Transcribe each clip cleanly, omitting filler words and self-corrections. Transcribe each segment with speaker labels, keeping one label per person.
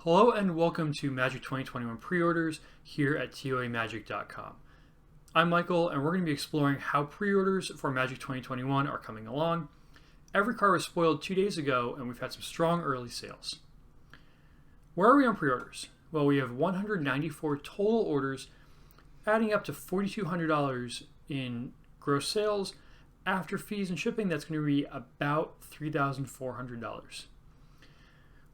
Speaker 1: Hello and welcome to Magic 2021 Preorders here at TOAMagic.com. I'm Michael and we're going to be exploring how pre-orders for Magic 2021 are coming along. Every card was spoiled 2 days ago and we've had some strong early sales. Where are we on pre-orders? Well, we have 194 total orders, adding up to $4,200 in gross sales. After fees and shipping, that's going to be about $3,400.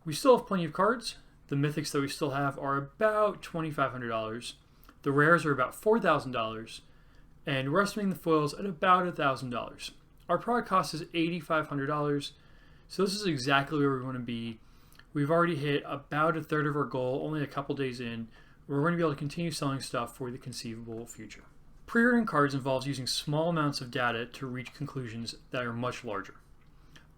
Speaker 1: We still have plenty of cards. The mythics that we still have are about $2,500. The rares are about $4,000, and we're estimating the foils at about $1,000. Our product cost is $8,500, so this is exactly where we want to be. We've already hit about a third of our goal, only a couple days in. We're going to be able to continue selling stuff for the conceivable future. Pre-ordering cards involves using small amounts of data to reach conclusions that are much larger.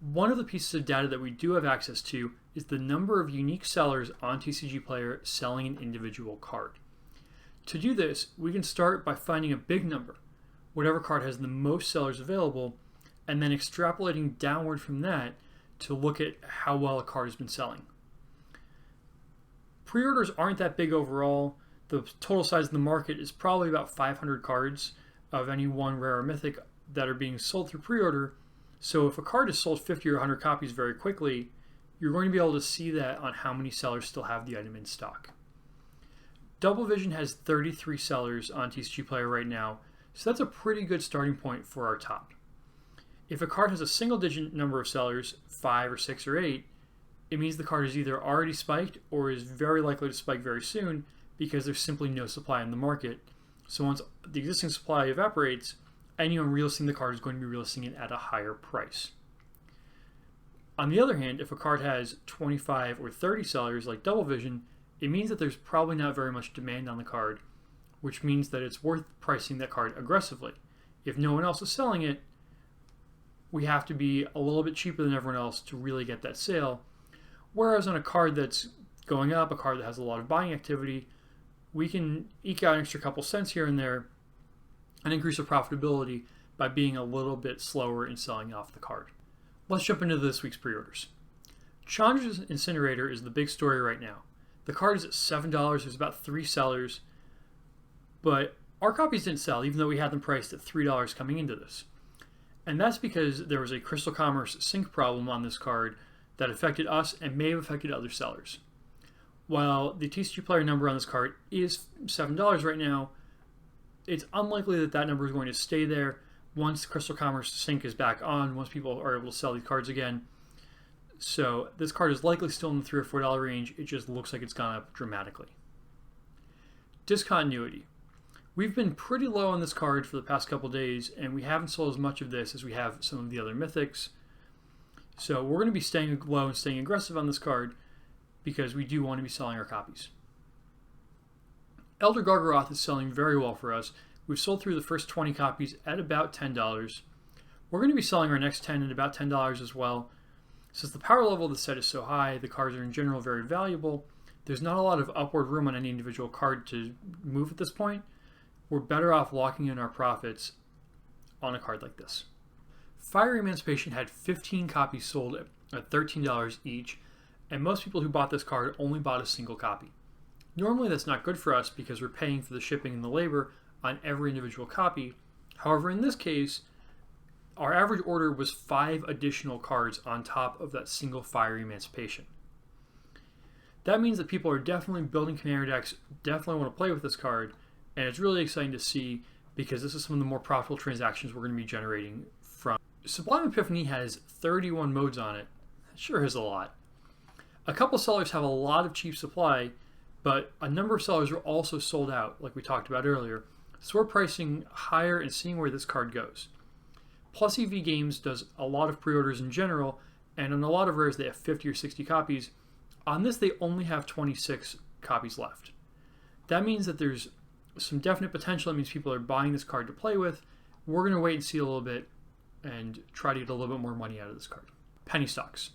Speaker 1: One of the pieces of data that we do have access to is the number of unique sellers on TCG Player selling an individual card. To do this, we can start by finding a big number, whatever card has the most sellers available, and then extrapolating downward from that to look at how well a card has been selling. Pre-orders aren't that big overall. The total size of the market is probably about 500 cards of any one rare or mythic that are being sold through pre-order. So if a card is sold 50 or 100 copies very quickly, you're going to be able to see that on how many sellers still have the item in stock. Double Vision has 33 sellers on TCG Player right now, so that's a pretty good starting point for our top. If a card has a single digit number of sellers, 5 or 6 or 8, it means the card is either already spiked or is very likely to spike very soon because there's simply no supply in the market. So once the existing supply evaporates, anyone relisting the card is going to be relisting it at a higher price. On the other hand, if a card has 25 or 30 sellers like Double Vision, it means that there's probably not very much demand on the card, which means that it's worth pricing that card aggressively. If no one else is selling it, we have to be a little bit cheaper than everyone else to really get that sale. Whereas on a card that's going up, a card that has a lot of buying activity, we can eke out an extra couple cents here and there and increase our profitability by being a little bit slower in selling off the card. Let's jump into this week's pre-orders. Chandra's Incinerator is the big story right now. The card is at $7, there's about 3 sellers, but our copies didn't sell even though we had them priced at $3 coming into this. And that's because there was a Crystal Commerce sync problem on this card that affected us and may have affected other sellers. While the TCG Player number on this card is $7 right now, it's unlikely that that number is going to stay there once Crystal Commerce sync is back on, once people are able to sell these cards again. So this card is likely still in the $3 or $4 range, it just looks like it's gone up dramatically. Discontinuity. We've been pretty low on this card for the past couple days, and we haven't sold as much of this as we have some of the other mythics. So we're going to be staying low and staying aggressive on this card because we do want to be selling our copies. Elder Gargaroth is selling very well for us. We've sold through the first 20 copies at about $10. We're going to be selling our next 10 at about $10 as well. Since the power level of the set is so high, the cards are in general very valuable, there's not a lot of upward room on any individual card to move at this point. We're better off locking in our profits on a card like this. Fire Emancipation had 15 copies sold at $13 each, and most people who bought this card only bought a single copy. Normally that's not good for us because we're paying for the shipping and the labor on every individual copy. However, in this case, our average order was 5 additional cards on top of that single Fire Emancipation. That means that people are definitely building commander decks, definitely want to play with this card, and it's really exciting to see because this is some of the more profitable transactions we're going to be generating from. Sublime Epiphany has 31 modes on it. That sure is a lot. A couple sellers have a lot of cheap supply, but a number of sellers are also sold out, like we talked about earlier. So we're pricing higher and seeing where this card goes. Plus EV Games does a lot of pre-orders in general, and on a lot of rares they have 50 or 60 copies. On this they only have 26 copies left. That means that there's some definite potential. That means people are buying this card to play with. We're going to wait and see a little bit and try to get a little bit more money out of this card. Penny stocks.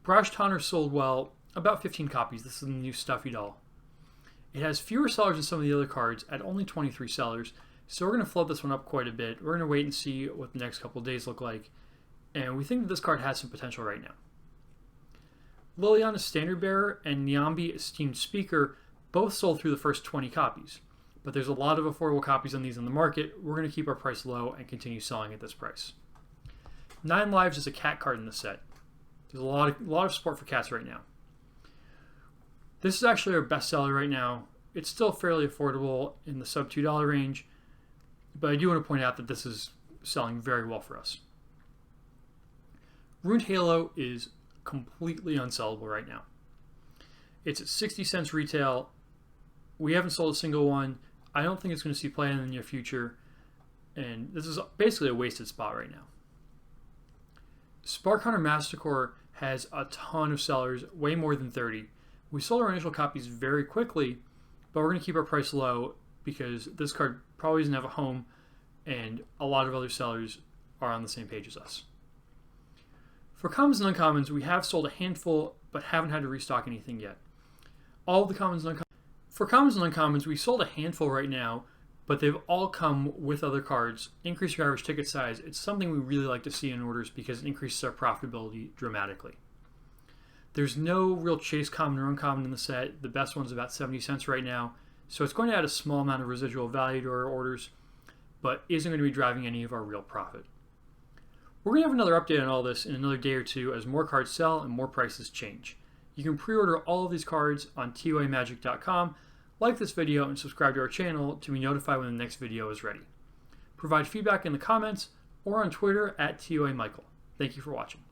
Speaker 1: Brash Tanner sold well, about 15 copies. This is the new stuffy doll. It has fewer sellers than some of the other cards at only 23 sellers, so we're going to float this one up quite a bit. We're going to wait and see what the next couple of days look like, and we think that this card has some potential right now. Liliana's Standard Bearer and Niambi Esteemed Speaker both sold through the first 20 copies, but there's a lot of affordable copies on these in the market. We're going to keep our price low and continue selling at this price. 9 Lives is a cat card in the set. There's a lot of support for cats right now. This is actually our best seller right now. It's still fairly affordable in the sub $2 range, but I do want to point out that this is selling very well for us. Ruined Halo is completely unsellable right now. It's at 60 cents retail. We haven't sold a single one. I don't think it's going to see play in the near future, and this is basically a wasted spot right now. Spark Hunter Mastercore has a ton of sellers, way more than 30. We sold our initial copies very quickly, but we're going to keep our price low because this card probably doesn't have a home, and a lot of other sellers are on the same page as us. For commons and uncommons, we have sold a handful, but haven't had to restock anything yet. All of the commons and uncommons. For commons and uncommons, we sold a handful right now, but they've all come with other cards. Increase your average ticket size. It's something we really like to see in orders because it increases our profitability dramatically. There's no real chase common or uncommon in the set. The best one's about 70 cents right now, so it's going to add a small amount of residual value to our orders, but isn't going to be driving any of our real profit. We're going to have another update on all this in another day or two as more cards sell and more prices change. You can pre-order all of these cards on TOAMagic.com. Like this video and subscribe to our channel to be notified when the next video is ready. Provide feedback in the comments or on Twitter at TOAMichael. Thank you for watching.